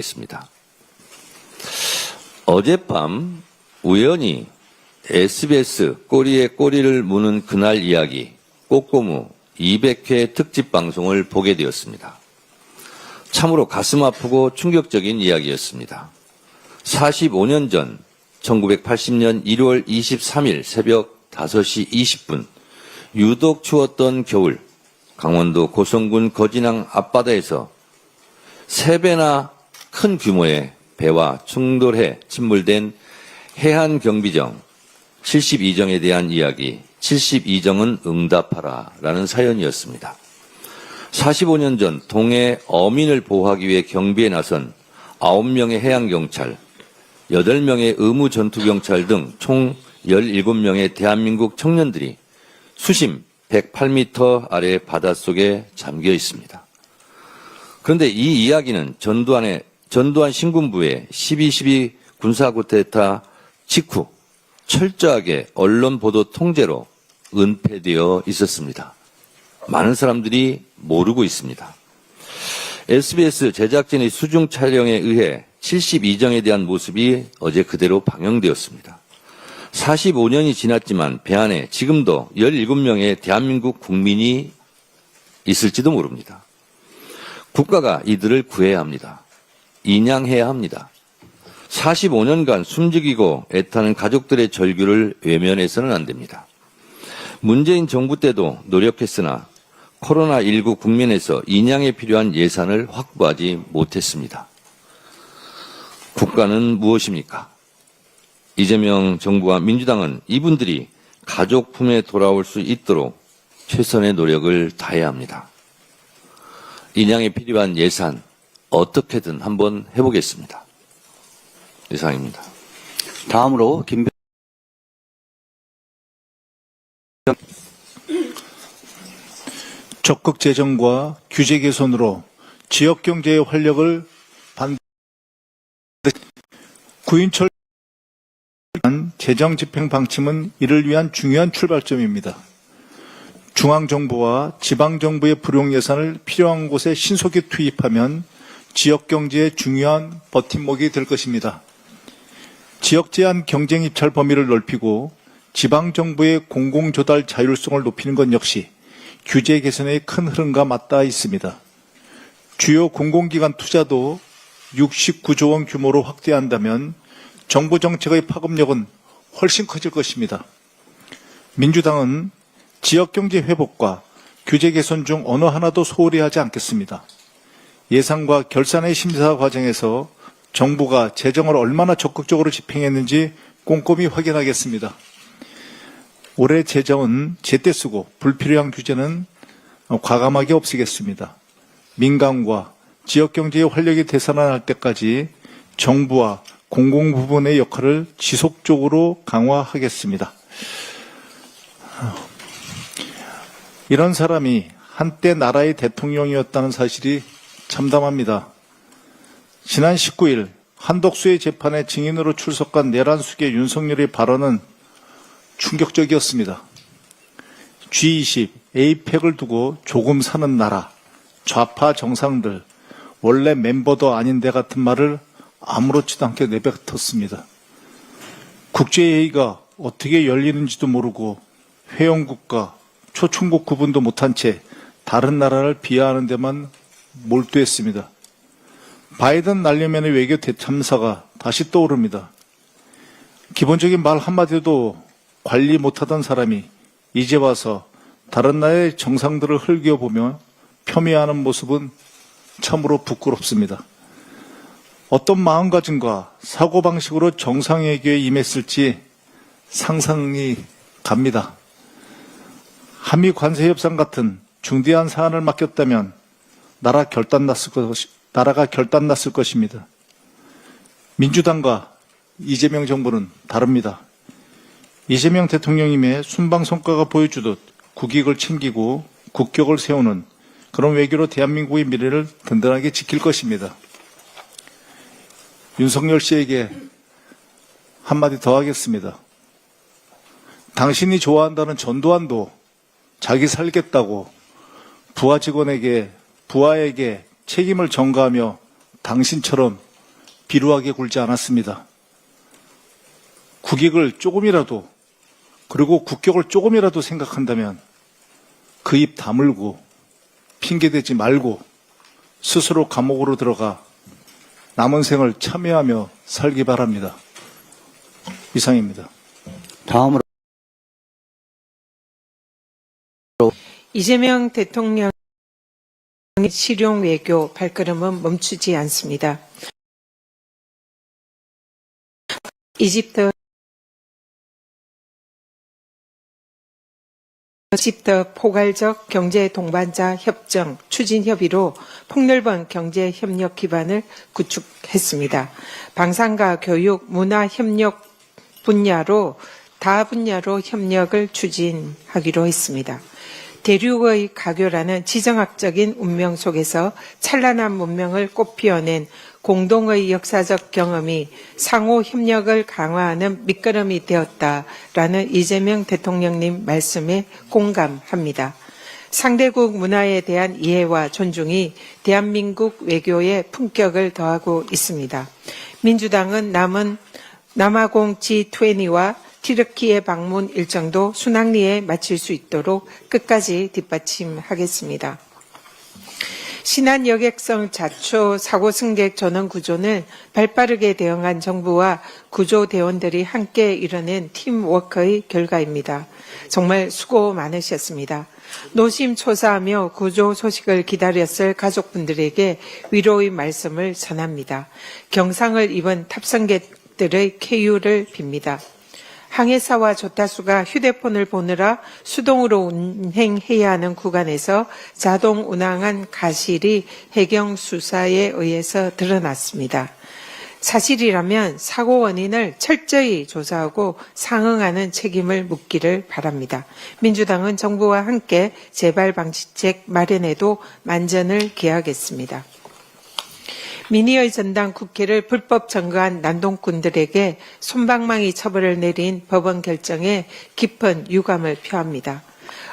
있습니다. 어젯밤 우연히 SBS 꼬리에 꼬리를 무는 그날 이야기 꼬꼬무 200회 특집 방송을 보게 되었습니다. 참으로 가슴 아프고 충격적인 이야기였습니다. 45년 전 1980년 1월 23일 새벽 5시 20분 유독 추웠던 겨울 강원도 고성군 거진항 앞바다에서 3배나 큰 규모의 배와 충돌해 침몰된 해안경비정 72정에 대한 이야기 72정은 응답하라 라는 사연이었습니다. 45년 전 동해 어민을 보호하기 위해 경비에 나선 9명의 해양경찰, 8명의 의무전투경찰 등 총 17명의 대한민국 청년들이 수심 108m 아래 바닷속에 잠겨 있습니다. 그런데 이 이야기는 전두환 신군부의 12.12 군사쿠데타 직후 철저하게 언론 보도 통제로 은폐되어 있었습니다. 많은 사람들이 모르고 있습니다. SBS 제작진의 수중 촬영에 의해 72정에 대한 모습이 어제 그대로 방영되었습니다. 45년이 지났지만 배 안에 지금도 17명의 대한민국 국민이 있을지도 모릅니다. 국가가 이들을 구해야 합니다. 인양해야 합니다. 45년간 숨죽이고 애타는 가족들의 절규를 외면해서는 안 됩니다. 문재인 정부 때도 노력했으나 코로나19 국면에서 인양에 필요한 예산을 확보하지 못했습니다. 국가는 무엇입니까? 이재명 정부와 민주당은 이분들이 가족 품에 돌아올 수 있도록 최선의 노력을 다해야 합니다. 인양에 필요한 예산 어떻게든 한번 해보겠습니다. 이상입니다. 다음으로 적극 재정과 규제 개선으로 지역 경제의 활력을 구인철 재정 집행 방침은 이를 위한 중요한 출발점입니다. 중앙정부와 지방정부의 불용 예산을 필요한 곳에 신속히 투입하면 지역 경제의 중요한 버팀목이 될 것입니다. 지역 제한 경쟁 입찰 범위를 넓히고 지방정부의 공공조달 자율성을 높이는 것 역시 규제 개선의 큰 흐름과 맞닿아 있습니다. 주요 공공기관 투자도 69조 원 규모로 확대한다면 정부 정책의 파급력은 훨씬 커질 것입니다. 민주당은 지역경제 회복과 규제 개선 중 어느 하나도 소홀히 하지 않겠습니다. 예산과 결산의 심사 과정에서 정부가 재정을 얼마나 적극적으로 집행했는지 꼼꼼히 확인하겠습니다. 올해 재정은 제때 쓰고 불필요한 규제는 과감하게 없애겠습니다. 민간과 지역경제의 활력이 되살아날 때까지 정부와 공공부문의 역할을 지속적으로 강화하겠습니다. 이런 사람이 한때 나라의 대통령이었다는 사실이 참담합니다. 지난 19일 한덕수의 재판에 증인으로 출석한 내란숙의 윤석열의 발언은 충격적이었습니다. G20, 에이펙을 두고 조금 사는 나라, 좌파 정상들, 원래 멤버도 아닌데 같은 말을 아무렇지도 않게 내뱉었습니다. 국제회의가 어떻게 열리는지도 모르고 회원국가, 초청국 구분도 못한 채 다른 나라를 비하하는 데만 몰두했습니다. 바이든 날려면의 외교 대참사가 다시 떠오릅니다. 기본적인 말 한마디도 관리 못하던 사람이 이제 와서 다른 나라의 정상들을 흘겨보며 폄훼하는 모습은 참으로 부끄럽습니다. 어떤 마음가짐과 사고방식으로 정상외교에 임했을지 상상이 갑니다. 한미 관세 협상 같은 중대한 사안을 맡겼다면 나라가 결단 났을 것입니다. 민주당과 이재명 정부는 다릅니다. 이재명 대통령님의 순방 성과가 보여주듯 국익을 챙기고 국격을 세우는 그런 외교로 대한민국의 미래를 든든하게 지킬 것입니다. 윤석열 씨에게 한마디 더 하겠습니다. 당신이 좋아한다는 전두환도 자기 살겠다고 부하에게 책임을 전가하며 당신처럼 비루하게 굴지 않았습니다. 국익을 조금이라도, 그리고 국격을 조금이라도 생각한다면 그 입 다물고 핑계대지 말고 스스로 감옥으로 들어가 남은 생을 참여하며 살기 바랍니다. 이상입니다. 다음으로 이재명 대통령의 실용 외교 발걸음은 멈추지 않습니다. 이집트 포괄적 경제 동반자 협정 추진 협의로 폭넓은 경제 협력 기반을 구축했습니다. 방산과 교육, 문화 협력 분야로 다 분야로 협력을 추진하기로 했습니다. 대륙의 가교라는 지정학적인 운명 속에서 찬란한 문명을 꽃피워낸 공동의 역사적 경험이 상호 협력을 강화하는 밑거름이 되었다라는 이재명 대통령님 말씀에 공감합니다. 상대국 문화에 대한 이해와 존중이 대한민국 외교의 품격을 더하고 있습니다. 민주당은 남아공 G20와 튀르키예 방문 일정도 순항리에 마칠 수 있도록 끝까지 뒷받침하겠습니다. 신안 여객성 자초 사고 승객 전원 구조는 발빠르게 대응한 정부와 구조대원들이 함께 이뤄낸 팀워크의 결과입니다. 정말 수고 많으셨습니다. 노심초사하며 구조 소식을 기다렸을 가족분들에게 위로의 말씀을 전합니다. 경상을 입은 탑승객들의 쾌유를 빕니다. 항해사와 조타수가 휴대폰을 보느라 수동으로 운행해야 하는 구간에서 자동 운항한 가실이 해경 수사에 의해서 드러났습니다. 사실이라면 사고 원인을 철저히 조사하고 상응하는 책임을 묻기를 바랍니다. 민주당은 정부와 함께 재발 방지책 마련에도 만전을 기하겠습니다. 민의의 전당 국회를 불법 점거한 난동꾼들에게 솜방망이 처벌을 내린 법원 결정에 깊은 유감을 표합니다.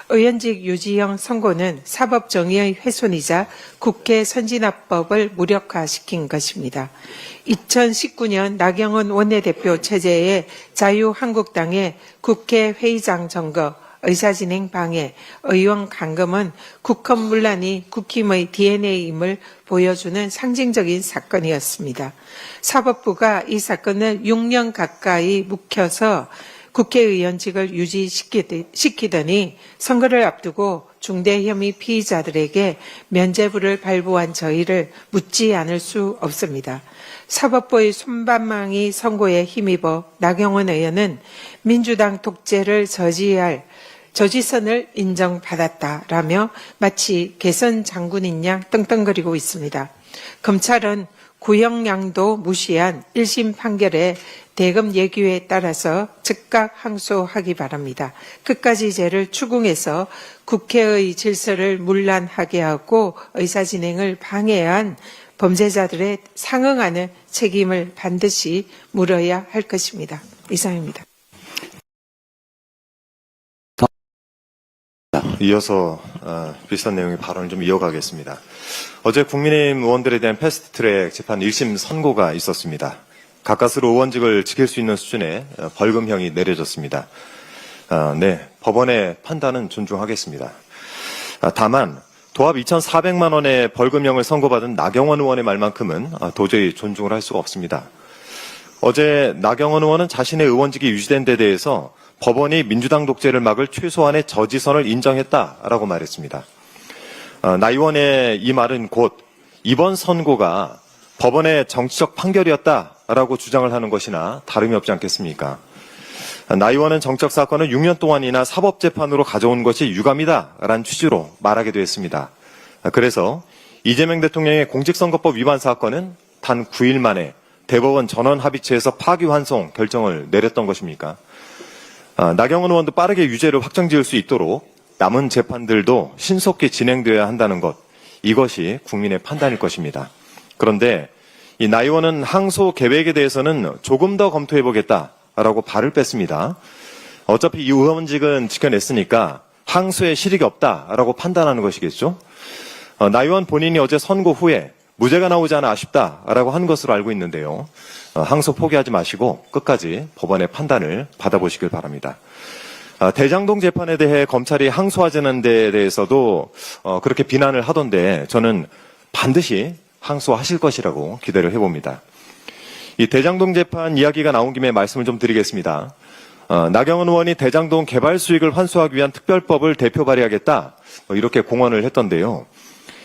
의원직 유지형 선고는 사법정의의 훼손이자 국회 선진화법을 무력화시킨 것입니다. 2019년 나경원 원내대표 체제의 자유한국당의 국회 회의장 점거, 의사진행 방해, 의원 감금은 국헌문란이 국힘의 DNA임을 보여주는 상징적인 사건이었습니다. 사법부가 이 사건을 6년 가까이 묵혀서 국회의원직을 유지시키더니 선거를 앞두고 중대 혐의 피의자들에게 면죄부를 발부한 저희를 묻지 않을 수 없습니다. 사법부의 솜방망이 선고에 힘입어 나경원 의원은 민주당 독재를 저지선을 인정받았다라며 마치 개선 장군인 양 떵떵거리고 있습니다. 검찰은 구형량도 무시한 1심 판결에 대검 예규에 따라서 즉각 항소하기 바랍니다. 끝까지 죄를 추궁해서 국회의 질서를 문란하게 하고 의사진행을 방해한 범죄자들의 상응하는 책임을 반드시 물어야 할 것입니다. 이상입니다. 이어서 비슷한 내용의 발언을 좀 이어가겠습니다. 어제 국민의힘 의원들에 대한 패스트트랙 재판 1심 선고가 있었습니다. 가까스로 의원직을 지킬 수 있는 수준의 벌금형이 내려졌습니다. 네, 법원의 판단은 존중하겠습니다. 다만 도합 2,400만 원의 벌금형을 선고받은 나경원 의원의 말만큼은 도저히 존중을 할 수가 없습니다. 어제 나경원 의원은 자신의 의원직이 유지된 데 대해서 법원이 민주당 독재를 막을 최소한의 저지선을 인정했다라고 말했습니다. 나 의원의 이 말은 곧 이번 선고가 법원의 정치적 판결이었다라고 주장을 하는 것이나 다름이 없지 않겠습니까? 나 의원은 정적 사건을 6년 동안이나 사법재판으로 가져온 것이 유감이다라는 취지로 말하기도 했습니다. 그래서 이재명 대통령의 공직선거법 위반 사건은 단 9일 만에 대법원 전원합의체에서 파기환송 결정을 내렸던 것입니까? 나경원 의원도 빠르게 유죄를 확정지을 수 있도록 남은 재판들도 신속히 진행되어야 한다는 것, 이것이 국민의 판단일 것입니다. 그런데 이 나 의원은 항소 계획에 대해서는 조금 더 검토해보겠다라고 발을 뺐습니다. 어차피 이 의원직은 지켜냈으니까 항소에 실익이 없다라고 판단하는 것이겠죠. 나 의원 본인이 어제 선고 후에 무죄가 나오지 않아 아쉽다라고 한 것으로 알고 있는데요. 항소 포기하지 마시고 끝까지 법원의 판단을 받아보시길 바랍니다. 대장동 재판에 대해 검찰이 항소하자는 데에 대해서도 그렇게 비난을 하던데 저는 반드시 항소하실 것이라고 기대를 해봅니다. 이 대장동 재판 이야기가 나온 김에 말씀을 좀 드리겠습니다. 나경원 의원이 대장동 개발 수익을 환수하기 위한 특별법을 대표 발의하겠다 이렇게 공언을 했던데요.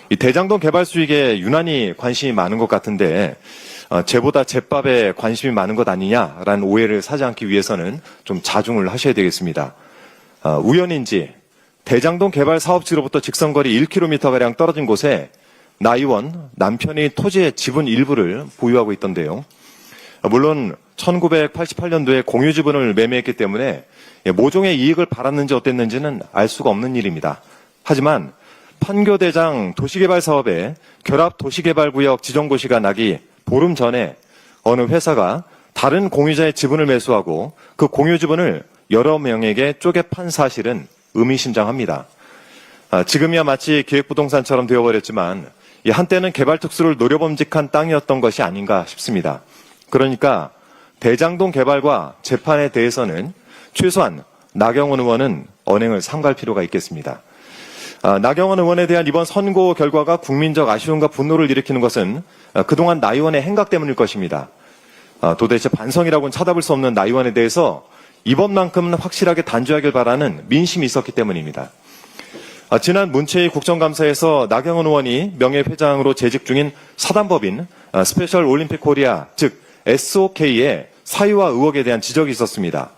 이 대장동 개발 수익에 유난히 관심이 많은 것 같은데 쟤보다 잿밥에 관심이 많은 것 아니냐라는 오해를 사지 않기 위해서는 좀 자중을 하셔야 되겠습니다. 우연인지 대장동 개발 사업지로부터 직선거리 1km가량 떨어진 곳에 나 의원 남편이 토지의 지분 일부를 보유하고 있던데요. 물론 1988년도에 공유지분을 매매했기 때문에 모종의 이익을 받았는지 어땠는지는 알 수가 없는 일입니다. 하지만 판교대장 도시개발 사업에 결합 도시개발구역 지정고시가 나기 보름 전에 어느 회사가 다른 공유자의 지분을 매수하고 그 공유지분을 여러 명에게 쪼개 판 사실은 의미심장합니다. 지금이야 마치 기획부동산처럼 되어버렸지만 한때는 개발 특수를 노려봄직한 땅이었던 것이 아닌가 싶습니다. 그러니까 대장동 개발과 재판에 대해서는 최소한 나경원 의원은 언행을 삼갈 필요가 있겠습니다. 나경원 의원에 대한 이번 선고 결과가 국민적 아쉬움과 분노를 일으키는 것은 그동안 나 의원의 행각 때문일 것입니다. 도대체 반성이라고는 찾아볼 수 없는 나 의원에 대해서 이번만큼은 확실하게 단죄하길 바라는 민심이 있었기 때문입니다. 지난 문체위 국정감사에서 나경원 의원이 명예회장으로 재직 중인 사단법인 스페셜 올림픽 코리아 즉 SOK의 사유와 의혹에 대한 지적이 있었습니다.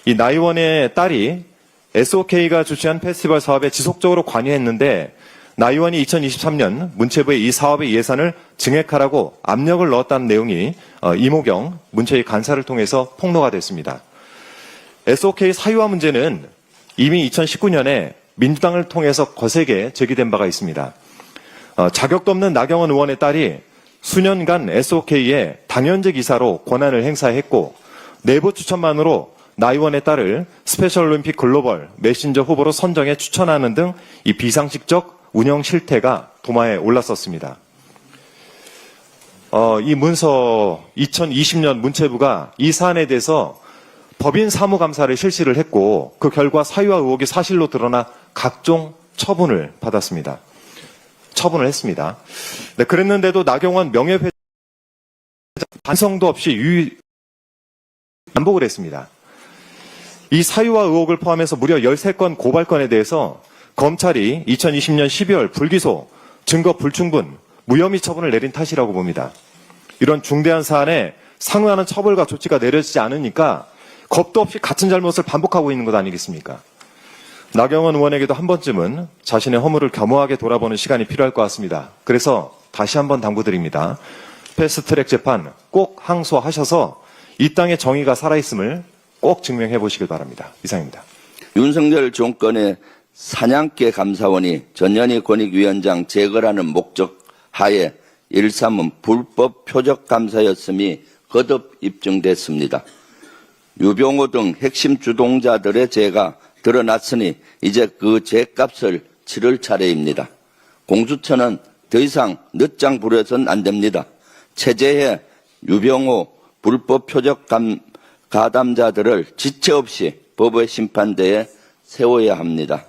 이 나 의원의 딸이 SOK가 주최한 페스티벌 사업에 지속적으로 관여했는데 나 의원이 2023년 문체부의 이 사업의 예산을 증액하라고 압력을 넣었다는 내용이 이모경 문체위 간사를 통해서 폭로가 됐습니다. SOK 사유화 문제는 이미 2019년에 민주당을 통해서 거세게 제기된 바가 있습니다. 자격도 없는 나경원 의원의 딸이 수년간 SOK의 당연직 이사로 권한을 행사했고 내부 추천만으로 나 의원의 딸을 스페셜 올림픽 글로벌 메신저 후보로 선정해 추천하는 등 이 비상식적 운영 실태가 도마에 올랐었습니다. 이 문서 2020년 문체부가 이 사안에 대해서 법인 사무감사를 실시를 했고 그 결과 사유와 의혹이 사실로 드러나 각종 처분을 받았습니다. 처분을 했습니다. 네, 그랬는데도 나경원 명예회장 반성도 없이 반복을 했습니다. 이 사유와 의혹을 포함해서 무려 13건 고발건에 대해서 검찰이 2020년 12월 불기소, 증거 불충분, 무혐의 처분을 내린 탓이라고 봅니다. 이런 중대한 사안에 상응하는 처벌과 조치가 내려지지 않으니까 겁도 없이 같은 잘못을 반복하고 있는 것 아니겠습니까? 나경원 의원에게도 한 번쯤은 자신의 허물을 겸허하게 돌아보는 시간이 필요할 것 같습니다. 그래서 다시 한번 당부드립니다. 패스트트랙 재판 꼭 항소하셔서 이 땅의 정의가 살아있음을 꼭 증명해 보시길 바랍니다. 이상입니다. 윤석열 정권의 사냥개 감사원이 전현희 권익위원장 제거라는 목적 하에 일삼은 불법 표적 감사였음이 거듭 입증됐습니다. 유병호 등 핵심 주동자들의 죄가 드러났으니 이제 그 죄값을 치를 차례입니다. 공수처는 더 이상 늦장 부려서는 안 됩니다. 체제해 유병호 불법 표적 가담자들을 지체 없이 법의 심판대에 세워야 합니다.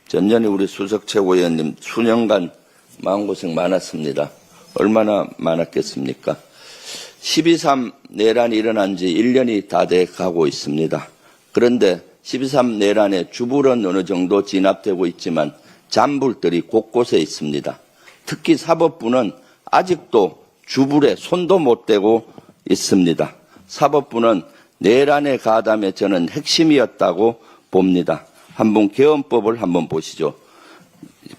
전현희 우리 수석 최고위원님 수년간 마음고생 많았습니다. 얼마나 많았겠습니까? 12.3 내란이 일어난 지 1년이 다 돼 가고 있습니다. 그런데 12.3 내란의 주불은 어느 정도 진압되고 있지만 잔불들이 곳곳에 있습니다. 특히 사법부는 아직도 주불에 손도 못 대고 있습니다. 사법부는 내란의 가담에 저는 핵심이었다고 봅니다. 한번 개헌법을 한번 보시죠.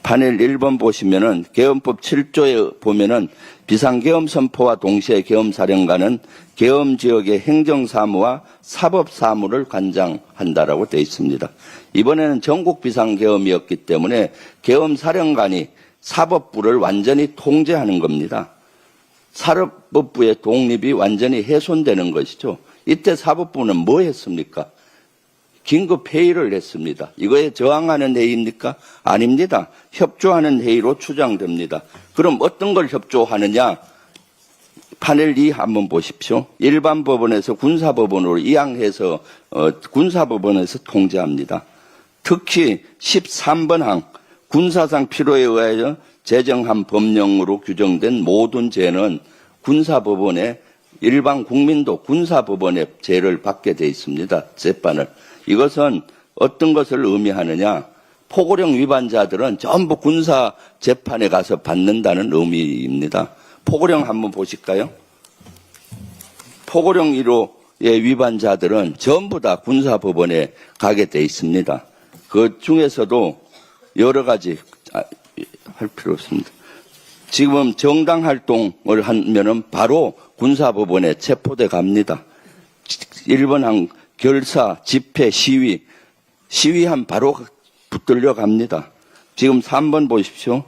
판el 1번 보시면은 계엄법 7조에 보면은 비상계엄 선포와 동시에 계엄사령관은 계엄지역의 행정사무와 사법사무를 관장한다라고 되어 있습니다. 이번에는 전국 비상계엄이었기 때문에 계엄사령관이 사법부를 완전히 통제하는 겁니다. 사법부의 독립이 완전히 훼손되는 것이죠. 이때 사법부는 뭐 했습니까? 긴급 회의를 했습니다. 이거에 저항하는 회의입니까? 아닙니다. 협조하는 회의로 추정됩니다. 그럼 어떤 걸 협조하느냐? 판el 2 한번 보십시오. 일반 법원에서 군사법원으로 이양해서 군사법원에서 통제합니다. 특히 13번 항 군사상 필요에 의하여 제정한 법령으로 규정된 모든 죄는 군사법원에 일반 국민도 군사법원의 죄를 받게 돼 있습니다. 재판을. 이것은 어떤 것을 의미하느냐? 포고령 위반자들은 전부 군사 재판에 가서 받는다는 의미입니다. 포고령 한번 보실까요? 포고령 1호의 위반자들은 전부 다 군사법원에 가게 돼 있습니다. 그 중에서도 여러 가지 할 필요 없습니다. 지금 정당 활동을 하면은 바로 군사법원에 체포돼 갑니다. 1번 항 결사, 집회, 시위한 바로 붙들려 갑니다. 지금 3번 보십시오.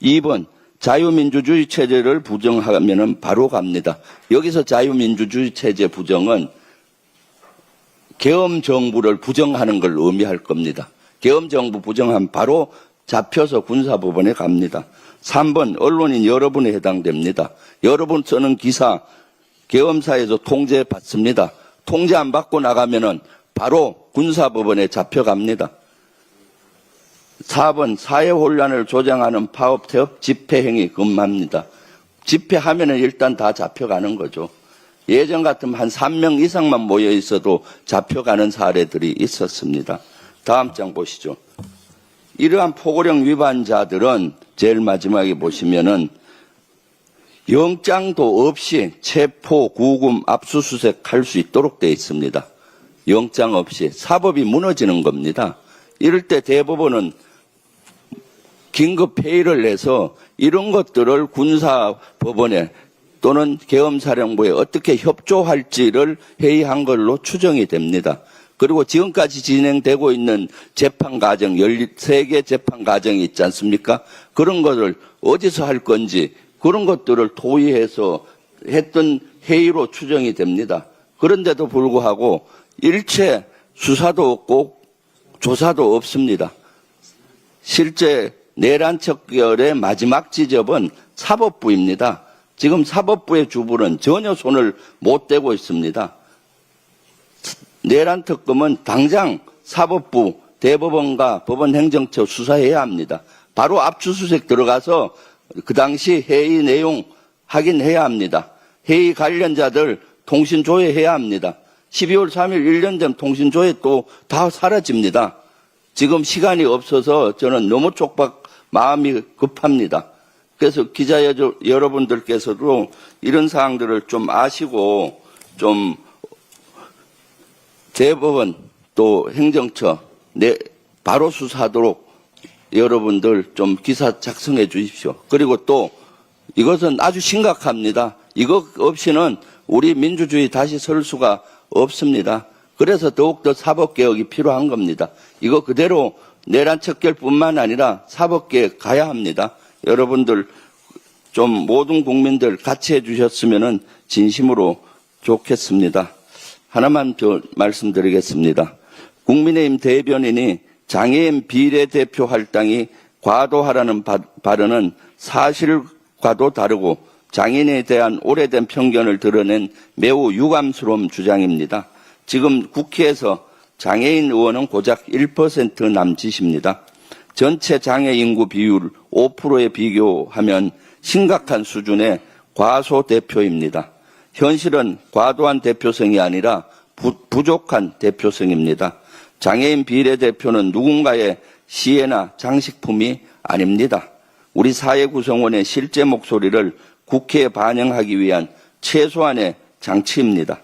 2번 자유민주주의 체제를 부정하면은 바로 갑니다. 여기서 자유민주주의 체제 부정은 계엄정부를 부정하는 걸 의미할 겁니다. 계엄정부 부정하면 바로 잡혀서 군사법원에 갑니다. 3번 언론인 여러분에 해당됩니다. 여러분 쓰는 기사 계엄사에서 통제받습니다. 통제 안 받고 나가면은 바로 군사법원에 잡혀갑니다. 4번 사회혼란을 조장하는 파업, 태업, 집회행위 금합니다. 집회하면은 일단 다 잡혀가는 거죠. 예전 같으면 한 3명 이상만 모여 있어도 잡혀가는 사례들이 있었습니다. 다음 장 보시죠. 이러한 포고령 위반자들은 제일 마지막에 보시면은 영장도 없이 체포, 구금, 압수수색 할 수 있도록 되어 있습니다. 영장 없이 사법이 무너지는 겁니다. 이럴 때 대법원은 긴급 회의를 해서 이런 것들을 군사법원에 또는 계엄사령부에 어떻게 협조할지를 회의한 걸로 추정이 됩니다. 그리고 지금까지 진행되고 있는 재판 과정, 13개 재판 과정이 있지 않습니까? 그런 것을 어디서 할 건지 그런 것들을 토의해서 했던 회의로 추정이 됩니다. 그런데도 불구하고 일체 수사도 없고 조사도 없습니다. 실제 내란 척결의 마지막 지점은 사법부입니다. 지금 사법부의 주부는 전혀 손을 못 대고 있습니다. 내란 특검은 당장 사법부, 대법원과 법원행정처 수사해야 합니다. 바로 압수수색 들어가서 그 당시 회의 내용 확인해야 합니다. 회의 관련자들 통신 조회해야 합니다. 12월 3일 1년 전 통신 조회 또 다 사라집니다. 지금 시간이 없어서 저는 너무 촉박 마음이 급합니다. 그래서 기자 여러분들께서도 이런 사항들을 좀 아시고 좀 대법원 또 행정처 바로 수사하도록 여러분들 좀 기사 작성해 주십시오. 그리고 또 이것은 아주 심각합니다. 이것 없이는 우리 민주주의 다시 설 수가 없습니다. 그래서 더욱더 사법개혁이 필요한 겁니다. 이거 그대로 내란 척결뿐만 아니라 사법개혁 가야 합니다. 여러분들 좀 모든 국민들 같이 해주셨으면 진심으로 좋겠습니다. 하나만 더 말씀드리겠습니다. 국민의힘 대변인이 장애인 비례대표 할당이 과도하라는 발언은 사실과도 다르고 장애인에 대한 오래된 편견을 드러낸 매우 유감스러운 주장입니다. 지금 국회에서 장애인 의원은 고작 1% 남짓입니다. 전체 장애 인구 비율 5%에 비교하면 심각한 수준의 과소대표입니다. 현실은 과도한 대표성이 아니라 부족한 대표성입니다. 장애인 비례대표는 누군가의 시혜나 장식품이 아닙니다. 우리 사회 구성원의 실제 목소리를 국회에 반영하기 위한 최소한의 장치입니다.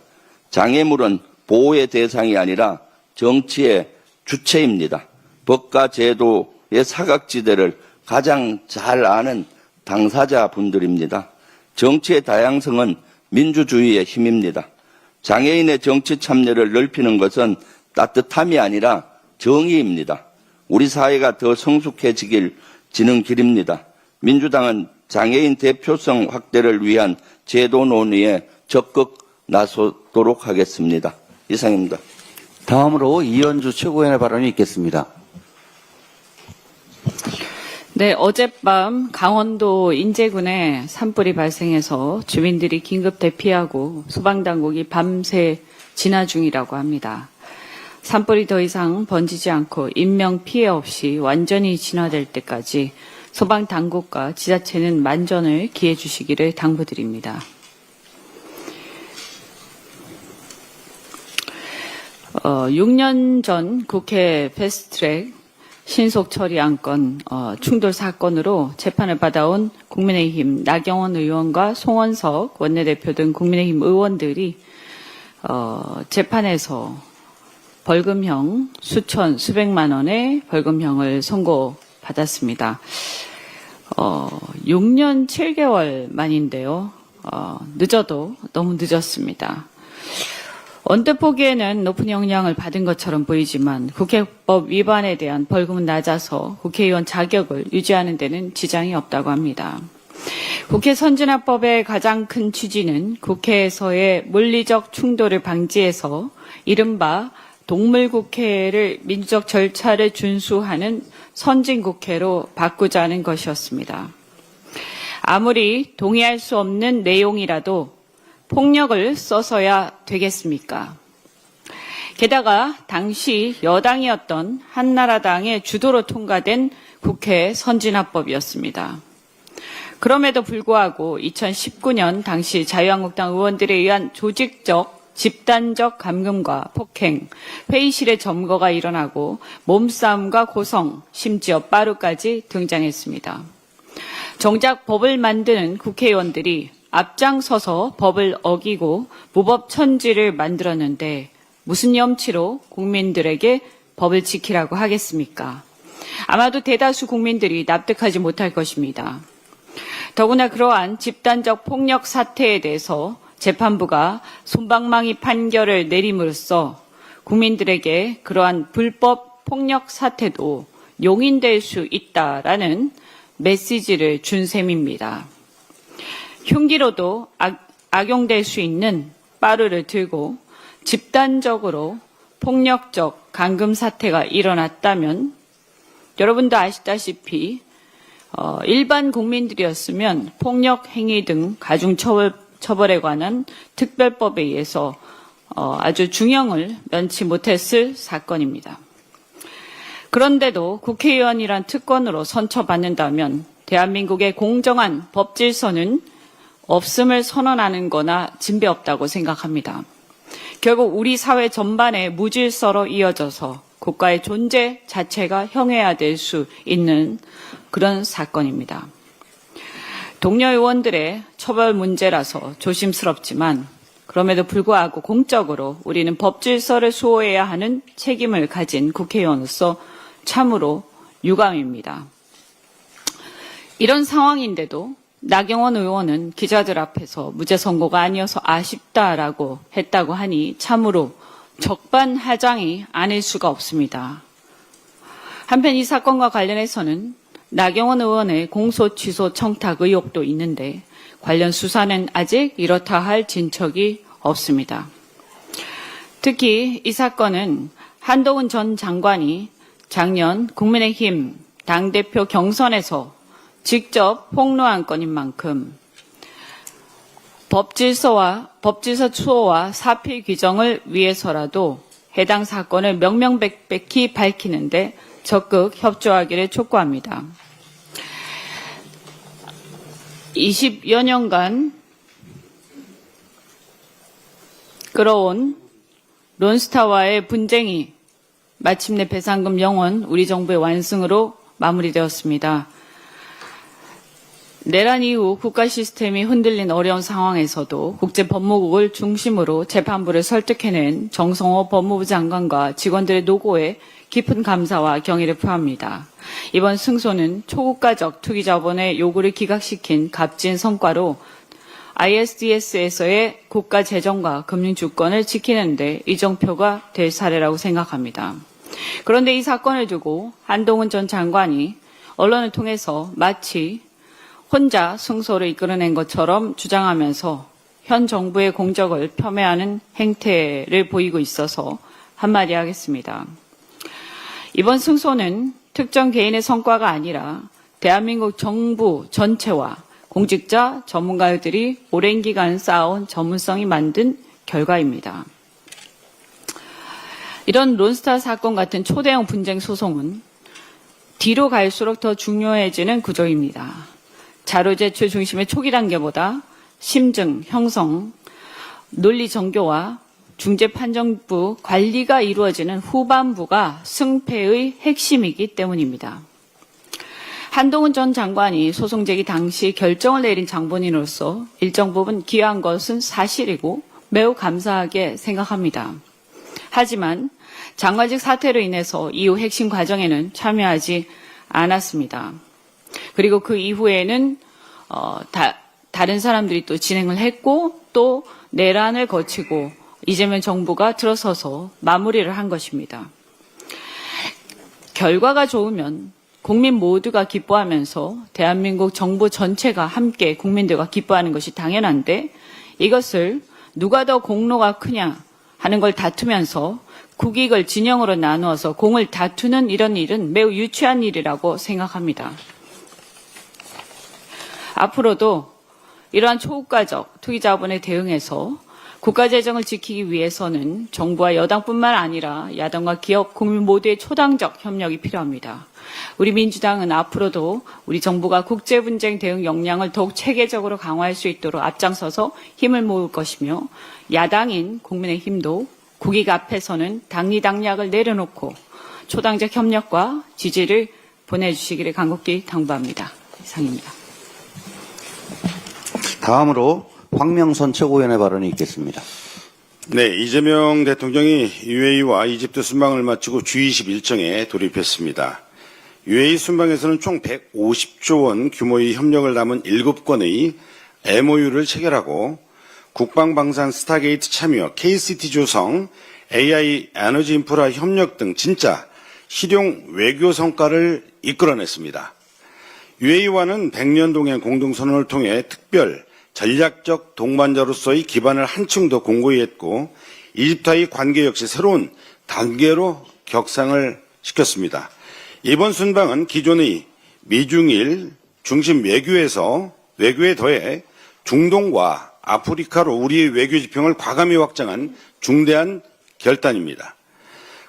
장애물은 보호의 대상이 아니라 정치의 주체입니다. 법과 제도의 사각지대를 가장 잘 아는 당사자분들입니다. 정치의 다양성은 민주주의의 힘입니다. 장애인의 정치 참여를 넓히는 것은 따뜻함이 아니라 정의입니다. 우리 사회가 더 성숙해지는 길입니다. 민주당은 장애인 대표성 확대를 위한 제도 논의에 적극 나서도록 하겠습니다. 이상입니다. 다음으로 이현주 최고위원의 발언이 있겠습니다. 네, 어젯밤 강원도 인제군에 산불이 발생해서 주민들이 긴급 대피하고 소방당국이 밤새 진화 중이라고 합니다. 산불이 더 이상 번지지 않고 인명 피해 없이 완전히 진화될 때까지 소방당국과 지자체는 만전을 기해 주시기를 당부드립니다. 6년 전 국회 패스트트랙 신속 처리 안건 충돌 사건으로 재판을 받아온 국민의힘 나경원 의원과 송원석 원내대표 등 국민의힘 의원들이 재판에서 벌금형 수천 수백만 원의 벌금형을 선고받았습니다. 6년 7개월 만인데요. 늦어도 너무 늦었습니다. 언뜻 보기에는 높은 영향을 받은 것처럼 보이지만 국회법 위반에 대한 벌금은 낮아서 국회의원 자격을 유지하는 데는 지장이 없다고 합니다. 국회 선진화법의 가장 큰 취지는 국회에서의 물리적 충돌을 방지해서 이른바 동물국회를 민주적 절차를 준수하는 선진국회로 바꾸자는 것이었습니다. 아무리 동의할 수 없는 내용이라도 폭력을 써서야 되겠습니까? 게다가 당시 여당이었던 한나라당의 주도로 통과된 국회 선진화법이었습니다. 그럼에도 불구하고 2019년 당시 자유한국당 의원들에 의한 조직적, 집단적 감금과 폭행, 회의실의 점거가 일어나고 몸싸움과 고성, 심지어 빠루까지 등장했습니다. 정작 법을 만드는 국회의원들이 앞장서서 법을 어기고 무법천지를 만들었는데 무슨 염치로 국민들에게 법을 지키라고 하겠습니까? 아마도 대다수 국민들이 납득하지 못할 것입니다. 더구나 그러한 집단적 폭력 사태에 대해서 재판부가 솜방망이 판결을 내림으로써 국민들에게 그러한 불법 폭력 사태도 용인될 수 있다라는 메시지를 준 셈입니다. 흉기로도 악용될 수 있는 빠루를 들고 집단적으로 폭력적 감금 사태가 일어났다면 여러분도 아시다시피 일반 국민들이었으면 폭력 행위 등 가중처벌에 관한 특별법에 의해서 아주 중형을 면치 못했을 사건입니다. 그런데도 국회의원이란 특권으로 선처받는다면 대한민국의 공정한 법 질서는 없음을 선언하는 거나 진배 없다고 생각합니다. 결국 우리 사회 전반의 무질서로 이어져서 국가의 존재 자체가 형해화될 수 있는 그런 사건입니다. 동료 의원들의 처벌 문제라서 조심스럽지만 그럼에도 불구하고 공적으로 우리는 법 질서를 수호해야 하는 책임을 가진 국회의원으로서 참으로 유감입니다. 이런 상황인데도 나경원 의원은 기자들 앞에서 무죄 선고가 아니어서 아쉽다라고 했다고 하니 참으로 적반하장이 아닐 수가 없습니다. 한편 이 사건과 관련해서는 나경원 의원의 공소 취소 청탁 의혹도 있는데 관련 수사는 아직 이렇다 할 진척이 없습니다. 특히 이 사건은 한동훈 전 장관이 작년 국민의힘 당대표 경선에서 직접 폭로한 건인 만큼 법질서 수호와 사필 규정을 위해서라도 해당 사건을 명명백백히 밝히는데 적극 협조하기를 촉구합니다. 20여 년간 끌어온 론스타와의 분쟁이 마침내 배상금 영원 우리 정부의 완승으로 마무리되었습니다. 내란 이후 국가 시스템이 흔들린 어려운 상황에서도 국제법무국을 중심으로 재판부를 설득해낸 정성호 법무부 장관과 직원들의 노고에 깊은 감사와 경의를 표합니다. 이번 승소는 초국가적 투기자본의 요구를 기각시킨 값진 성과로 ISDS에서의 국가 재정과 금융 주권을 지키는 데 이정표가 될 사례라고 생각합니다. 그런데 이 사건을 두고 한동훈 전 장관이 언론을 통해서 마치 혼자 승소를 이끌어낸 것처럼 주장하면서 현 정부의 공적을 폄훼하는 행태를 보이고 있어서 한마디 하겠습니다. 이번 승소는 특정 개인의 성과가 아니라 대한민국 정부 전체와 공직자, 전문가들이 오랜 기간 쌓아온 전문성이 만든 결과입니다. 이런 론스타 사건 같은 초대형 분쟁 소송은 뒤로 갈수록 더 중요해지는 구조입니다. 자료 제출 중심의 초기 단계보다 심증, 형성, 논리 정교와 중재판정부 관리가 이루어지는 후반부가 승패의 핵심이기 때문입니다. 한동훈 전 장관이 소송 제기 당시 결정을 내린 장본인으로서 일정 부분 기여한 것은 사실이고 매우 감사하게 생각합니다. 하지만 장관직 사퇴로 인해서 이후 핵심 과정에는 참여하지 않았습니다. 그리고 그 이후에는 다른 사람들이 또 진행을 했고 또 내란을 거치고 이재명 정부가 들어서서 마무리를 한 것입니다. 결과가 좋으면 국민 모두가 기뻐하면서 대한민국 정부 전체가 함께 국민들과 기뻐하는 것이 당연한데 이것을 누가 더 공로가 크냐 하는 걸 다투면서 국익을 진영으로 나누어서 공을 다투는 이런 일은 매우 유치한 일이라고 생각합니다. 앞으로도 이러한 초국가적 투기 자본에 대응해서 국가재정을 지키기 위해서는 정부와 여당뿐만 아니라 야당과 기업, 국민 모두의 초당적 협력이 필요합니다. 우리 민주당은 앞으로도 우리 정부가 국제분쟁 대응 역량을 더욱 체계적으로 강화할 수 있도록 앞장서서 힘을 모을 것이며 야당인 국민의힘도 국익 앞에서는 당리당략을 내려놓고 초당적 협력과 지지를 보내주시기를 간곡히 당부합니다. 이상입니다. 다음으로 황명선 최고위원의 발언이 있겠습니다. 네, 이재명 대통령이 UAE와 이집트 순방을 마치고 G20 일정에 돌입했습니다. UAE 순방에서는 총 150조 원 규모의 협력을 담은 7건의 MOU를 체결하고 국방방산 스타게이트 참여, KCT 조성, AI 에너지 인프라 협력 등 진짜 실용 외교 성과를 이끌어냈습니다. UAE와는 100년 동행 공동선언을 통해 특별 전략적 동반자로서의 기반을 한층 더 공고히 했고 이집트와의 관계 역시 새로운 단계로 격상을 시켰습니다. 이번 순방은 기존의 미중일 중심 외교에 더해 중동과 아프리카로 우리의 외교 지평을 과감히 확장한 중대한 결단입니다.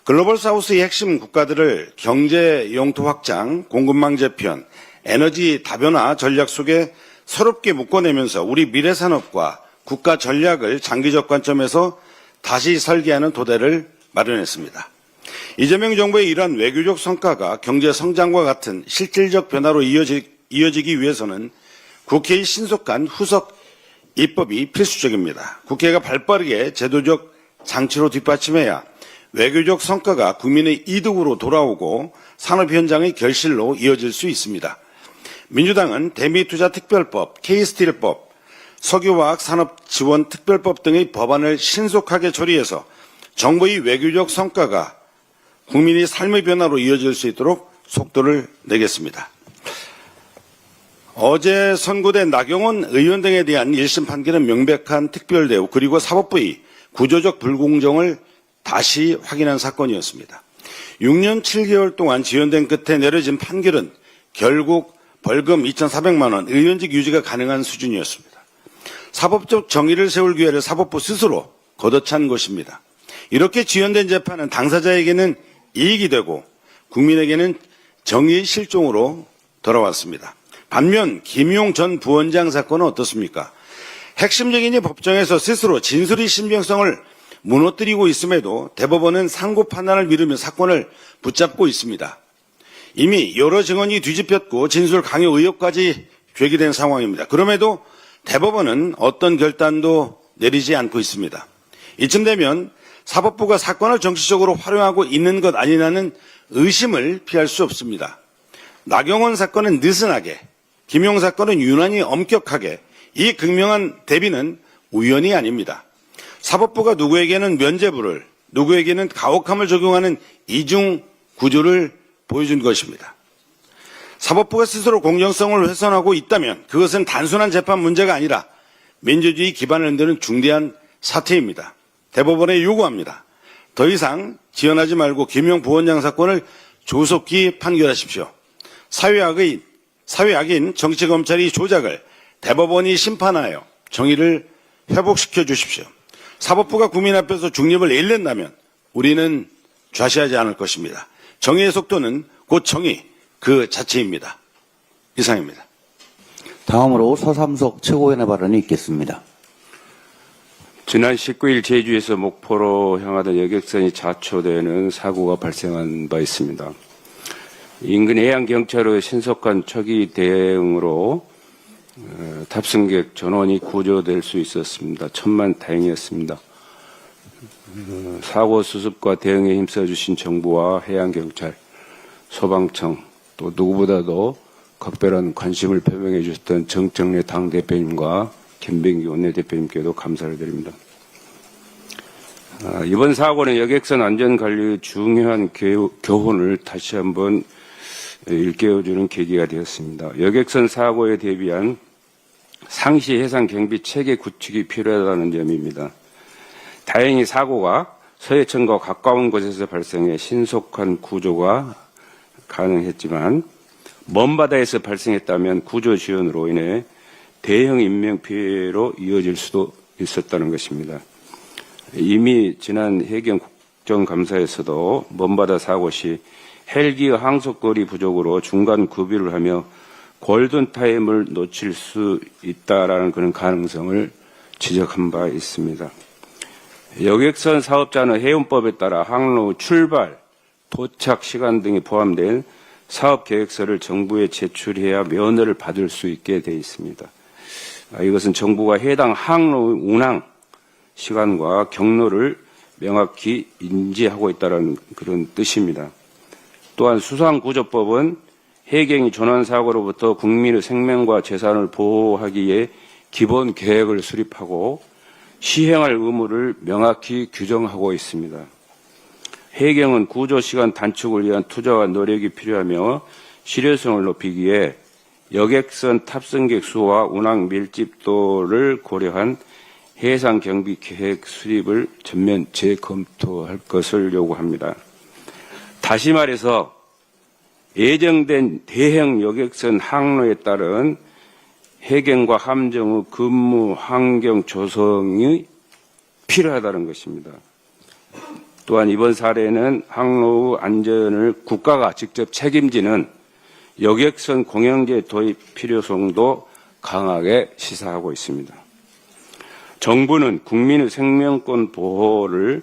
글로벌 사우스의 핵심 국가들을 경제 영토 확장, 공급망 재편, 에너지 다변화 전략 속에 새롭게 묶어내면서 우리 미래 산업과 국가 전략을 장기적 관점에서 다시 설계하는 토대를 마련했습니다. 이재명 정부의 이러한 외교적 성과가 경제 성장과 같은 실질적 변화로 이어지기 위해서는 국회의 신속한 후속 입법이 필수적입니다. 국회가 발빠르게 제도적 장치로 뒷받침해야 외교적 성과가 국민의 이득으로 돌아오고 산업 현장의 결실로 이어질 수 있습니다. 민주당은 대미투자특별법, K스틸법, 석유화학 산업지원특별법 등의 법안을 신속하게 처리해서 정부의 외교적 성과가 국민의 삶의 변화로 이어질 수 있도록 속도를 내겠습니다. 어제 선고된 나경원 의원 등에 대한 1심 판결은 명백한 특별대우 그리고 사법부의 구조적 불공정을 다시 확인한 사건이었습니다. 6년 7개월 동안 지연된 끝에 내려진 판결은 결국 벌금 2,400만 원, 의원직 유지가 가능한 수준이었습니다. 사법적 정의를 세울 기회를 사법부 스스로 걷어찬 것입니다. 이렇게 지연된 재판은 당사자에게는 이익이 되고 국민에게는 정의의 실종으로 돌아왔습니다. 반면 김용 전 부원장 사건은 어떻습니까? 핵심적인 이 법정에서 스스로 진술의 신빙성을 무너뜨리고 있음에도 대법원은 상고 판단을 미루며 사건을 붙잡고 있습니다. 이미 여러 증언이 뒤집혔고 진술 강요 의혹까지 제기된 상황입니다. 그럼에도 대법원은 어떤 결단도 내리지 않고 있습니다. 이쯤 되면 사법부가 사건을 정치적으로 활용하고 있는 것 아니냐는 의심을 피할 수 없습니다. 나경원 사건은 느슨하게, 김용 사건은 유난히 엄격하게, 이 극명한 대비는 우연이 아닙니다. 사법부가 누구에게는 면죄부를, 누구에게는 가혹함을 적용하는 이중 구조를 보여준 것입니다. 사법부가 스스로 공정성을 훼손하고 있다면 그것은 단순한 재판 문제가 아니라 민주주의 기반을 흔드는 중대한 사태입니다. 대법원에 요구합니다. 더 이상 지연하지 말고 김용 부원장 사건을 조속히 판결하십시오. 사회악인 정치검찰이 조작을 대법원이 심판하여 정의를 회복시켜 주십시오. 사법부가 국민 앞에서 중립을 잃는다면 우리는 좌시하지 않을 것입니다. 정의의 속도는 곧 정의 그 자체입니다. 이상입니다. 다음으로 서삼석 최고위원의 발언이 있겠습니다. 지난 19일 제주에서 목포로 향하던 여객선이 자초되는 사고가 발생한 바 있습니다. 인근 해양경찰의 신속한 초기 대응으로 탑승객 전원이 구조될 수 있었습니다. 천만다행이었습니다. 사고 수습과 대응에 힘써주신 정부와 해양경찰, 소방청, 또 누구보다도 각별한 관심을 표명해 주셨던 정청래 당대표님과 김병기 원내대표님께도 감사를 드립니다. 이번 사고는 여객선 안전관리의 중요한 교훈을 다시 한번 일깨워주는 계기가 되었습니다. 여객선 사고에 대비한 상시 해상 경비 체계 구축이 필요하다는 점입니다. 다행히 사고가 서해천과 가까운 곳에서 발생해 신속한 구조가 가능했지만 먼 바다에서 발생했다면 구조 지연으로 인해 대형 인명피해로 이어질 수도 있었다는 것입니다. 이미 지난 해경 국정감사에서도 먼바다 사고 시 헬기의 항속거리 부족으로 중간 구비를 하며 골든타임을 놓칠 수 있다라는 그런 가능성을 지적한 바 있습니다. 여객선 사업자는 해운법에 따라 항로 출발, 도착 시간 등이 포함된 사업계획서를 정부에 제출해야 면허를 받을 수 있게 되어 있습니다. 이것은 정부가 해당 항로 운항 시간과 경로를 명확히 인지하고 있다는 그런 뜻입니다. 또한 수상구조법은 해경이 조난사고로부터 국민의 생명과 재산을 보호하기에 기본 계획을 수립하고 시행할 의무를 명확히 규정하고 있습니다. 해경은 구조시간 단축을 위한 투자와 노력이 필요하며 실효성을 높이기에 여객선 탑승객 수와 운항 밀집도를 고려한 해상 경비 계획 수립을 전면 재검토할 것을 요구합니다. 다시 말해서 예정된 대형 여객선 항로에 따른 해경과 함정의 근무 환경 조성이 필요하다는 것입니다. 또한 이번 사례는 항로의 안전을 국가가 직접 책임지는 여객선 공영제 도입 필요성도 강하게 시사하고 있습니다. 정부는 국민의 생명권 보호를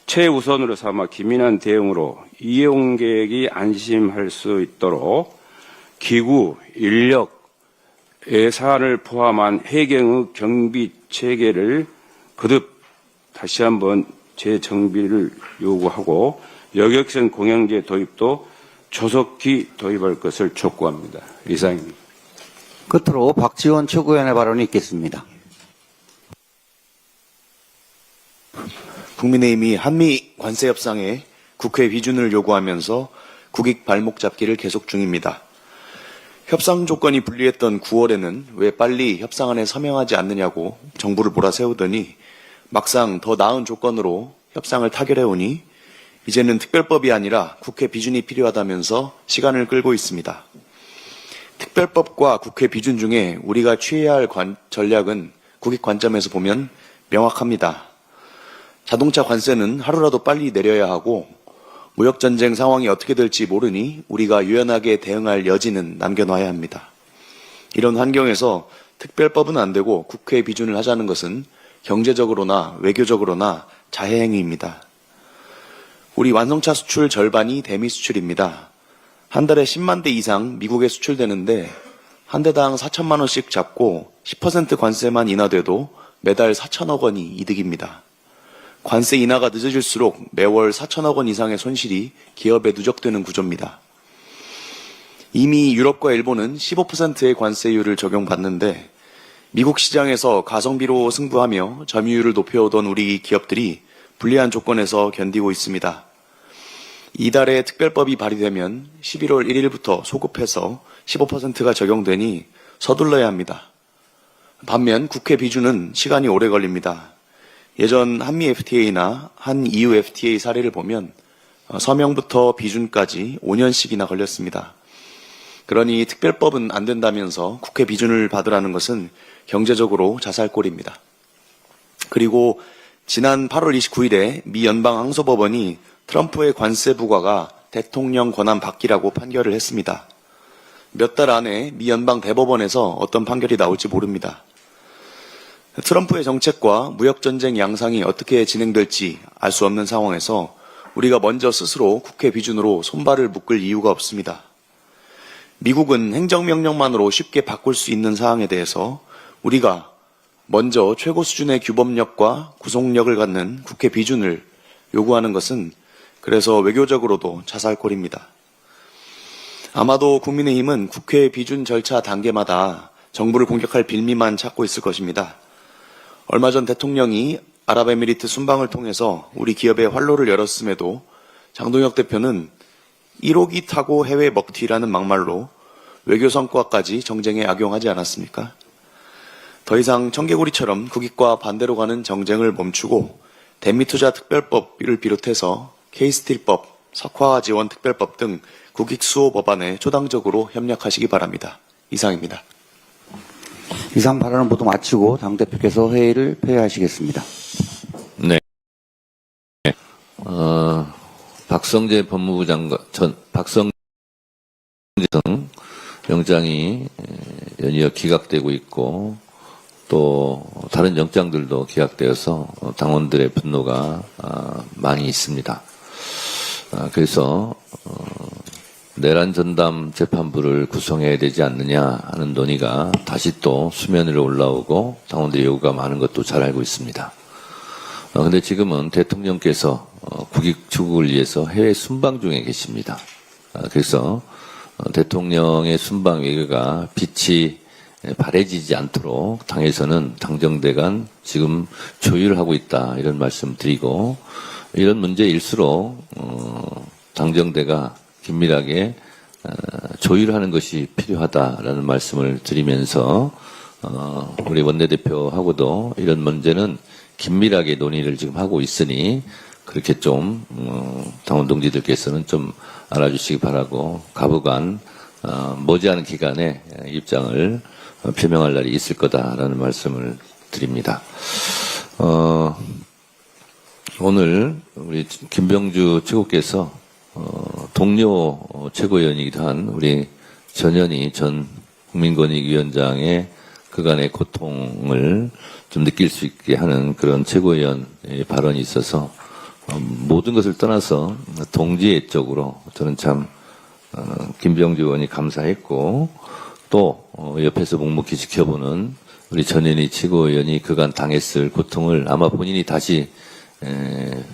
최우선으로 삼아 기민한 대응으로 이용객이 안심할 수 있도록 기구, 인력, 예산을 포함한 해경의 경비 체계를 거듭 다시 한번 재정비를 요구하고 여객선 공영제 도입도 조속히 도입할 것을 촉구합니다. 이상입니다. 끝으로 박지원 최고위원의 발언이 있겠습니다. 국민의힘이 한미 관세 협상에 국회 비준을 요구하면서 국익 발목 잡기를 계속 중입니다. 협상 조건이 불리했던 9월에는 왜 빨리 협상안에 서명하지 않느냐고 정부를 몰아세우더니 막상 더 나은 조건으로 협상을 타결해오니 이제는 특별법이 아니라 국회 비준이 필요하다면서 시간을 끌고 있습니다. 특별법과 국회 비준 중에 우리가 취해야 할 전략은 국익 관점에서 보면 명확합니다. 자동차 관세는 하루라도 빨리 내려야 하고 무역전쟁 상황이 어떻게 될지 모르니 우리가 유연하게 대응할 여지는 남겨놔야 합니다. 이런 환경에서 특별법은 안 되고 국회 비준을 하자는 것은 경제적으로나 외교적으로나 자해행위입니다. 우리 완성차 수출 절반이 대미 수출입니다. 한 달에 10만 대 이상 미국에 수출되는데 한 대당 4천만 원씩 잡고 10% 관세만 인하돼도 매달 4천억 원이 이득입니다. 관세 인하가 늦어질수록 매월 4천억 원 이상의 손실이 기업에 누적되는 구조입니다. 이미 유럽과 일본은 15%의 관세율을 적용받는데 미국 시장에서 가성비로 승부하며 점유율을 높여오던 우리 기업들이 불리한 조건에서 견디고 있습니다. 이달에 특별법이 발의되면 11월 1일부터 소급해서 15%가 적용되니 서둘러야 합니다. 반면 국회 비준은 시간이 오래 걸립니다. 예전 한미 FTA나 한 EU FTA 사례를 보면 서명부터 비준까지 5년씩이나 걸렸습니다. 그러니 특별법은 안 된다면서 국회 비준을 받으라는 것은 경제적으로 자살골입니다. 그리고 지난 8월 29일에 미 연방항소법원이 트럼프의 관세 부과가 대통령 권한 밖이라고 판결을 했습니다. 몇 달 안에 미 연방 대법원에서 어떤 판결이 나올지 모릅니다. 트럼프의 정책과 무역전쟁 양상이 어떻게 진행될지 알 수 없는 상황에서 우리가 먼저 스스로 국회 비준으로 손발을 묶을 이유가 없습니다. 미국은 행정명령만으로 쉽게 바꿀 수 있는 사항에 대해서 우리가 먼저 최고 수준의 규범력과 구속력을 갖는 국회 비준을 요구하는 것은 그래서 외교적으로도 자살골입니다. 아마도 국민의힘은 국회 비준 절차 단계마다 정부를 공격할 빌미만 찾고 있을 것입니다. 얼마 전 대통령이 아랍에미리트 순방을 통해서 우리 기업에 활로를 열었음에도 장동혁 대표는 1호기 타고 해외 먹튀라는 막말로 외교 성과까지 정쟁에 악용하지 않았습니까? 더 이상 청개구리처럼 국익과 반대로 가는 정쟁을 멈추고 대미투자 특별법을 비롯해서 K스틸법, 석화지원 특별법 등 국익수호 법안에 초당적으로 협력하시기 바랍니다. 이상입니다. 이상 발언은 모두 마치고 당대표께서 회의를 폐회하시겠습니다. 네. 박성재 법무부 장관, 박성재 전 영장이 연이어 기각되고 있고 또 다른 영장들도 기각되어서 당원들의 분노가 많이 있습니다. 그래서 내란 전담 재판부를 구성해야 되지 않느냐 하는 논의가 다시 또 수면 위로 올라오고 당원들의 요구가 많은 것도 잘 알고 있습니다. 근데 지금은 대통령께서 국익 추구를 위해서 해외 순방 중에 계십니다. 그래서 대통령의 순방 외교가 빛이 바래지지 않도록 당에서는 당정대 간 지금 조율하고 있다 이런 말씀 드리고 이런 문제일수록 당정대가 긴밀하게 조율하는 것이 필요하다라는 말씀을 드리면서 우리 원내대표하고도 이런 문제는 긴밀하게 논의를 지금 하고 있으니 그렇게 좀 당원 동지들께서는 좀 알아주시기 바라고 가부간 머지않은 기간에 입장을 표명할 날이 있을 거다라는 말씀을 드립니다. 오늘 우리 김병주 최고께서 동료 최고위원이기도 한 우리 전현희 전 국민권익위원장의 그간의 고통을 좀 느낄 수 있게 하는 그런 최고위원의 발언이 있어서 모든 것을 떠나서 동지애적으로 저는 참 김병주 의원이 감사했고 또 옆에서 묵묵히 지켜보는 우리 전현희 최고위원이 그간 당했을 고통을 아마 본인이 다시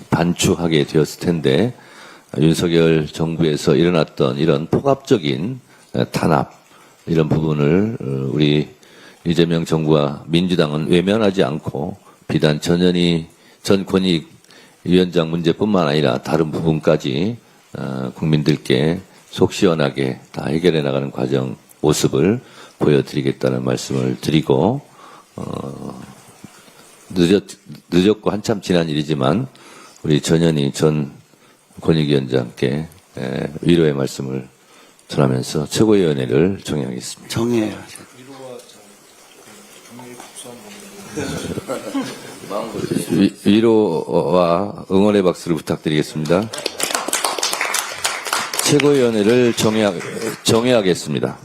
반추하게 되었을 텐데 윤석열 정부에서 일어났던 이런 폭압적인 탄압 이런 부분을 우리 이재명 정부와 민주당은 외면하지 않고 비단 전현희 전 권익위원장 문제뿐만 아니라 다른 부분까지 국민들께 속 시원하게 다 해결해 나가는 과정 모습을 보여드리겠다는 말씀을 드리고 늦었고 한참 지난 일이지만 우리 전현희 전 권익위원장께 위로의 말씀을 전하면서 최고위원회를 정의하겠습니다. 정의해야죠. 위로와 응원의 박수를 부탁드리겠습니다. 최고위원회를 정의하겠습니다.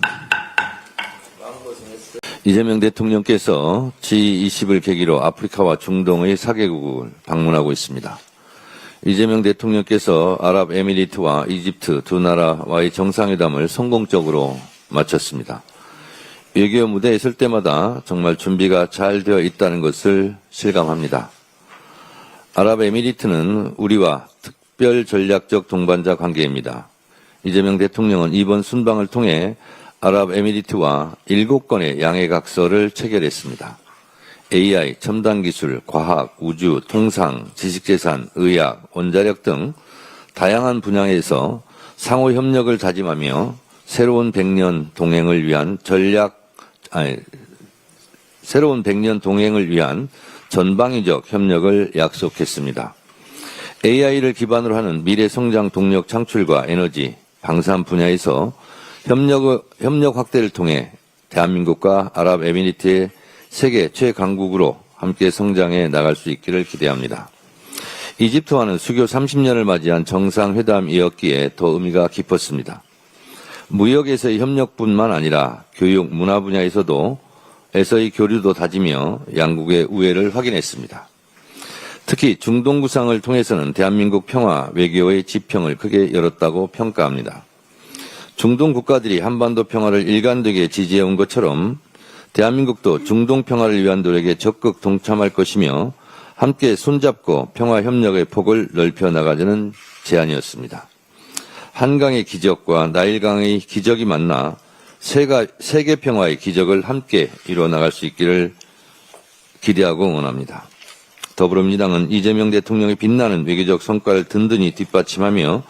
이재명 대통령께서 G20을 계기로 아프리카와 중동의 4개국을 방문하고 있습니다. 이재명 대통령께서 아랍에미리트와 이집트 두 나라와의 정상회담을 성공적으로 마쳤습니다. 외교 무대에 있을 때마다 정말 준비가 잘 되어 있다는 것을 실감합니다. 아랍에미리트는 우리와 특별 전략적 동반자 관계입니다. 이재명 대통령은 이번 순방을 통해 아랍에미리트와 7건의 양해각서를 체결했습니다. AI, 첨단기술, 과학, 우주, 통상, 지식재산, 의학, 원자력 등 다양한 분야에서 상호 협력을 다짐하며 새로운 100년 동행을 위한 전방위적 협력을 약속했습니다. AI를 기반으로 하는 미래 성장 동력 창출과 에너지, 방산 분야에서 협력 확대를 통해 대한민국과 아랍에미리트의 세계 최강국으로 함께 성장해 나갈 수 있기를 기대합니다. 이집트와는 수교 30년을 맞이한 정상회담이었기에 더 의미가 깊었습니다. 무역에서의 협력뿐만 아니라 교육, 문화 분야에서의 교류도 다지며 양국의 우애를 확인했습니다. 특히 중동 구상을 통해서는 대한민국 평화 외교의 지평을 크게 열었다고 평가합니다. 중동 국가들이 한반도 평화를 일관되게 지지해온 것처럼 대한민국도 중동 평화를 위한 노력에 적극 동참할 것이며 함께 손잡고 평화 협력의 폭을 넓혀 나가자는 제안이었습니다. 한강의 기적과 나일강의 기적이 만나 세계 평화의 기적을 함께 이루어 나갈 수 있기를 기대하고 응원합니다. 더불어민주당은 이재명 대통령의 빛나는 외교적 성과를 든든히 뒷받침하며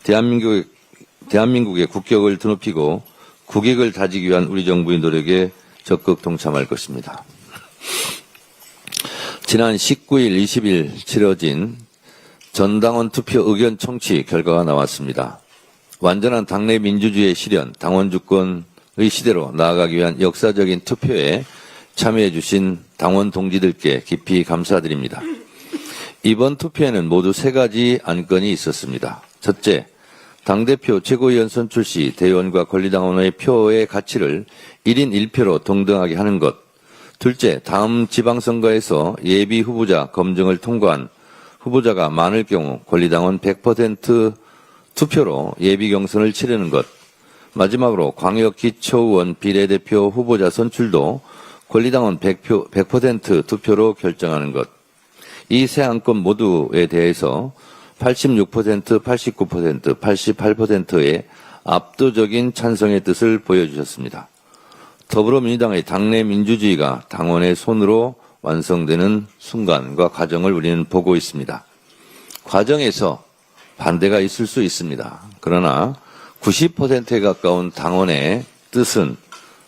대한민국의 국격을 드높이고 국익을 다지기 위한 우리 정부의 노력에 적극 동참할 것입니다. 지난 19일, 20일 치러진 전당원 투표 의견 청취 결과가 나왔습니다. 완전한 당내 민주주의의 실현, 당원 주권의 시대로 나아가기 위한 역사적인 투표에 참여해 주신 당원 동지들께 깊이 감사드립니다. 이번 투표에는 모두 3가지 안건이 있었습니다. 첫째, 당대표 최고위원 선출 시 대의원과 권리당원의 표의 가치를 1인 1표로 동등하게 하는 것. 둘째, 다음 지방선거에서 예비 후보자 검증을 통과한 후보자가 많을 경우 권리당원 100% 투표로 예비 경선을 치르는 것. 마지막으로 광역기초의원 비례대표 후보자 선출도 권리당원 100% 투표로 결정하는 것. 이 세 안건 모두에 대해서 86%, 89%, 88%의 압도적인 찬성의 뜻을 보여주셨습니다. 더불어민주당의 당내 민주주의가 당원의 손으로 완성되는 순간과 과정을 우리는 보고 있습니다. 과정에서 반대가 있을 수 있습니다. 그러나 90%에 가까운 당원의 뜻은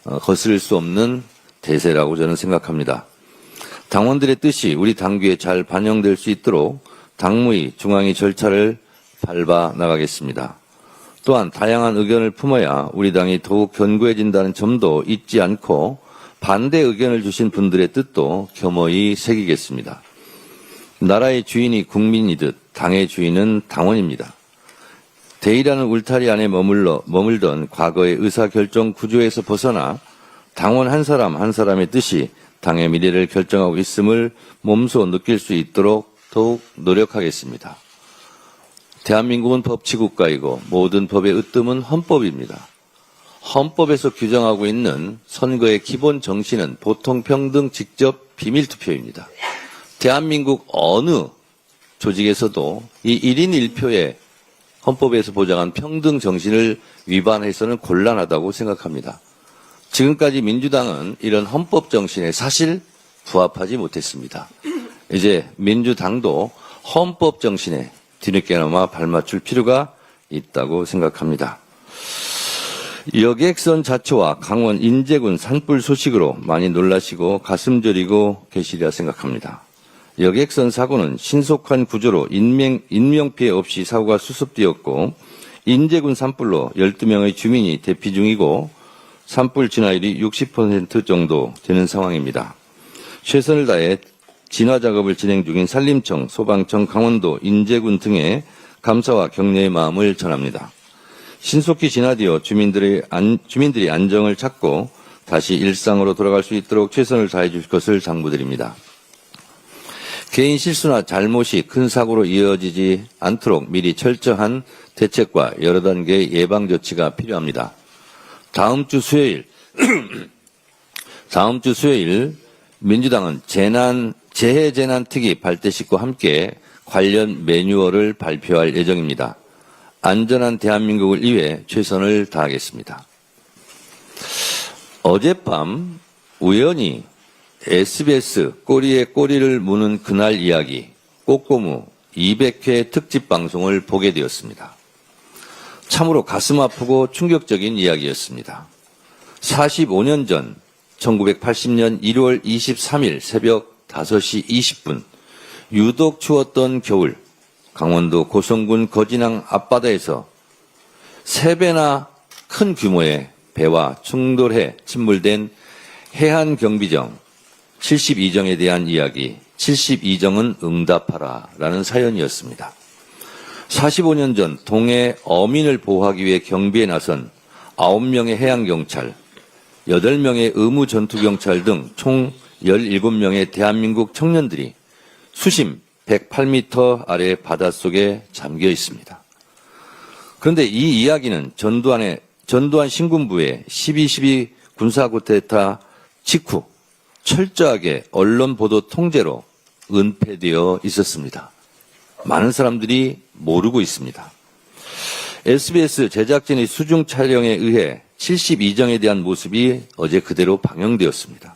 거스릴 수 없는 대세라고 저는 생각합니다. 당원들의 뜻이 우리 당규에 잘 반영될 수 있도록 당무위, 중앙위 절차를 밟아 나가겠습니다. 또한 다양한 의견을 품어야 우리 당이 더욱 견고해진다는 점도 잊지 않고 반대 의견을 주신 분들의 뜻도 겸허히 새기겠습니다. 나라의 주인이 국민이듯 당의 주인은 당원입니다. 대의라는 울타리 안에 머물던 과거의 의사결정 구조에서 벗어나 당원 한 사람 한 사람의 뜻이 당의 미래를 결정하고 있음을 몸소 느낄 수 있도록 더욱 노력하겠습니다. 대한민국은 법치국가이고 모든 법의 으뜸은 헌법입니다. 헌법에서 규정하고 있는 선거의 기본 정신은 보통평등 직접 비밀투표입니다. 대한민국 어느 조직에서도 이 1인 1표의 헌법에서 보장한 평등 정신을 위반해서는 곤란하다고 생각합니다. 지금까지 민주당은 이런 헌법 정신에 사실 부합하지 못했습니다. 이제 민주당도 헌법 정신에 뒤늦게나마 발맞출 필요가 있다고 생각합니다. 여객선 자초와 강원 인제군 산불 소식으로 많이 놀라시고 가슴 저리고 계시리라 생각합니다. 여객선 사고는 신속한 구조로 인명피해 없이 사고가 수습되었고 인제군 산불로 12명의 주민이 대피 중이고 산불 진화율이 60% 정도 되는 상황입니다. 최선을 다해 진화 작업을 진행 중인 산림청, 소방청, 강원도, 인제군 등의 감사와 격려의 마음을 전합니다. 신속히 진화되어 주민들이 안정을 찾고 다시 일상으로 돌아갈 수 있도록 최선을 다해 주실 것을 당부드립니다. 개인 실수나 잘못이 큰 사고로 이어지지 않도록 미리 철저한 대책과 여러 단계의 예방 조치가 필요합니다. 다음 주 수요일 민주당은 재해재난특위 발대식과 함께 관련 매뉴얼을 발표할 예정입니다. 안전한 대한민국을 위해 최선을 다하겠습니다. 어젯밤 우연히 SBS 꼬리에 꼬리를 무는 그날 이야기 꼬꼬무 200회 특집 방송을 보게 되었습니다. 참으로 가슴 아프고 충격적인 이야기였습니다. 45년 전 1980년 1월 23일 새벽 5시 20분 유독 추웠던 겨울 강원도 고성군 거진항 앞바다에서 3배나 큰 규모의 배와 충돌해 침몰된 해안 경비정 72정에 대한 이야기, 72정은 응답하라 라는 사연이었습니다. 45년 전 동해 어민을 보호하기 위해 경비에 나선 9명의 해양경찰, 8명의 의무전투경찰 등 총 17명의 대한민국 청년들이 수심 108m 아래 바닷속에 잠겨 있습니다. 그런데 이 이야기는 전두환 신군부의 12.12 군사쿠데타 직후 철저하게 언론 보도 통제로 은폐되어 있었습니다. 많은 사람들이 모르고 있습니다. SBS 제작진의 수중 촬영에 의해 72정에 대한 모습이 어제 그대로 방영되었습니다.